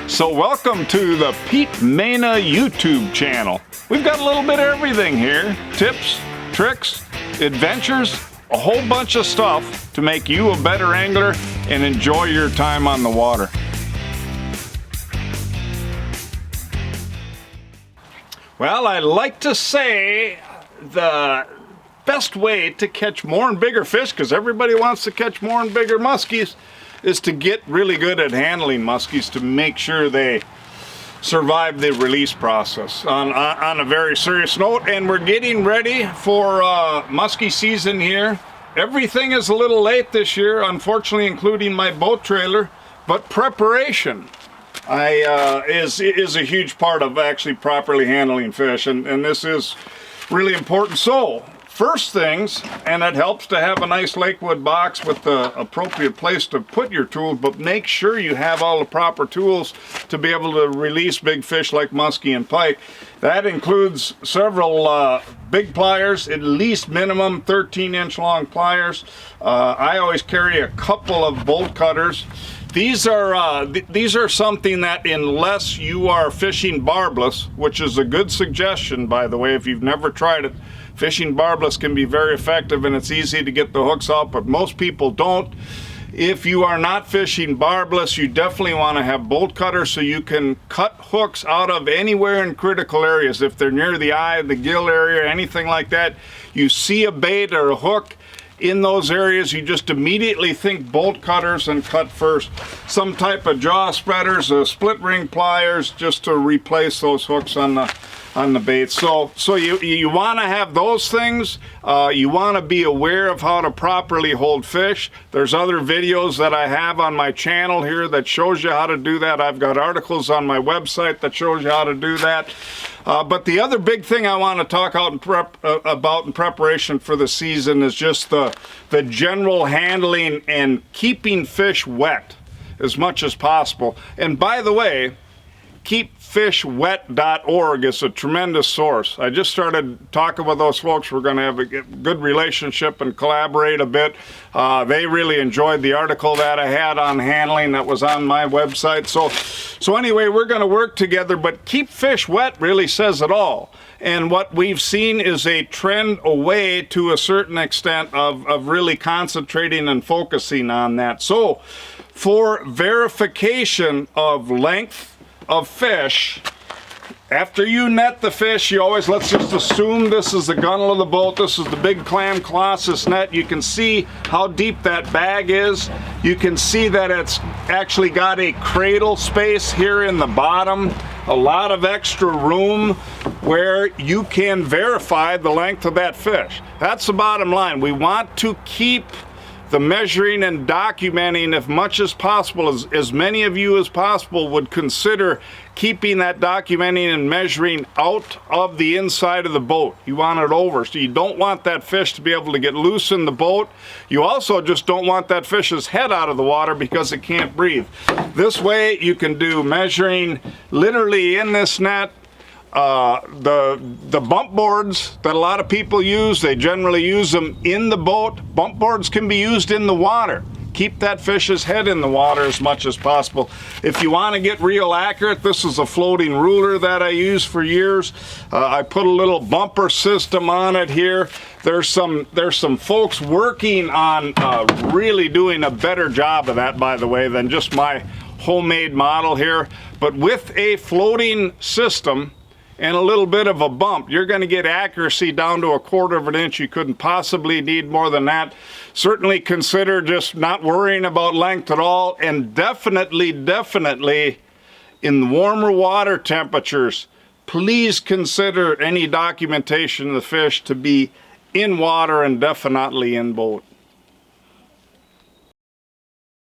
So welcome to the Pete Mena YouTube channel. We've got a little bit of everything here. Tips, tricks, adventures, a whole bunch of stuff to make you a better angler and enjoy your time on the water. Well, I like to say the best way to catch more and bigger fish, because everybody wants to catch more and bigger muskies, is to get really good at handling muskies to make sure they survive the release process. On a very serious note, and we're getting ready for muskie season here. Everything is a little late this year, unfortunately, including my boat trailer, but preparation is a huge part of actually properly handling fish, and this is really important. So first things, and it helps to have a nice Lakewood box with the appropriate place to put your tools, but make sure you have all the proper tools to be able to release big fish like muskie and pike. That includes several big pliers, at least minimum 13-inch long pliers. I always carry a couple of bolt cutters. These are something that, unless you are fishing barbless, which is a good suggestion, by the way, if you've never tried it, fishing barbless can be very effective and it's easy to get the hooks out, but most people don't. If you are not fishing barbless, you definitely want to have bolt cutters so you can cut hooks out of anywhere in critical areas. If they're near the eye, the gill area, anything like that, you see a bait or a hook in those areas, you just immediately think bolt cutters and cut first. Some type of jaw spreaders, split ring pliers, just to replace those hooks on the bait. So you want to have those things. You want to be aware of how to properly hold fish. There's other videos that I have on my channel here that shows you how to do that. I've got articles on my website that shows you how to do that. But the other big thing I want to talk about in preparation for the season is just the general handling and keeping fish wet as much as possible. And by the way, keepfishwet.org is a tremendous source. I just started talking with those folks. We're going to have a good relationship and collaborate a bit. They really enjoyed the article that I had on handling that was on my website. So anyway, we're going to work together, but Keep Fish Wet really says it all. And what we've seen is a trend away, to a certain extent, of really concentrating and focusing on that. So for verification of length of fish, after you net the fish, you always, let's just assume this is the gunnel of the boat, this is the big clam Colossus net. You can see how deep that bag is. You can see that it's actually got a cradle space here in the bottom, a lot of extra room where you can verify the length of that fish. That's the bottom line. We want to keep the measuring and documenting as much as possible. As many of you as possible would consider keeping that documenting and measuring out of the inside of the boat. You want it over, so you don't want that fish to be able to get loose in the boat. You also just don't want that fish's head out of the water because it can't breathe. This way you can do measuring literally in this net. The bump boards that a lot of people use, they generally use them in the boat. Bump boards can be used in the water. Keep that fish's head in the water as much as possible. If you want to get real accurate, this is a floating ruler that I use for years. I put a little bumper system on it here. There's some folks working on really doing a better job of that, by the way, than just my homemade model here. But with a floating system and a little bit of a bump, you're going to get accuracy down to 1/4 of an inch. You couldn't possibly need more than that. Certainly consider just not worrying about length at all, and definitely in warmer water temperatures, please consider any documentation of the fish to be in water and definitely in boat.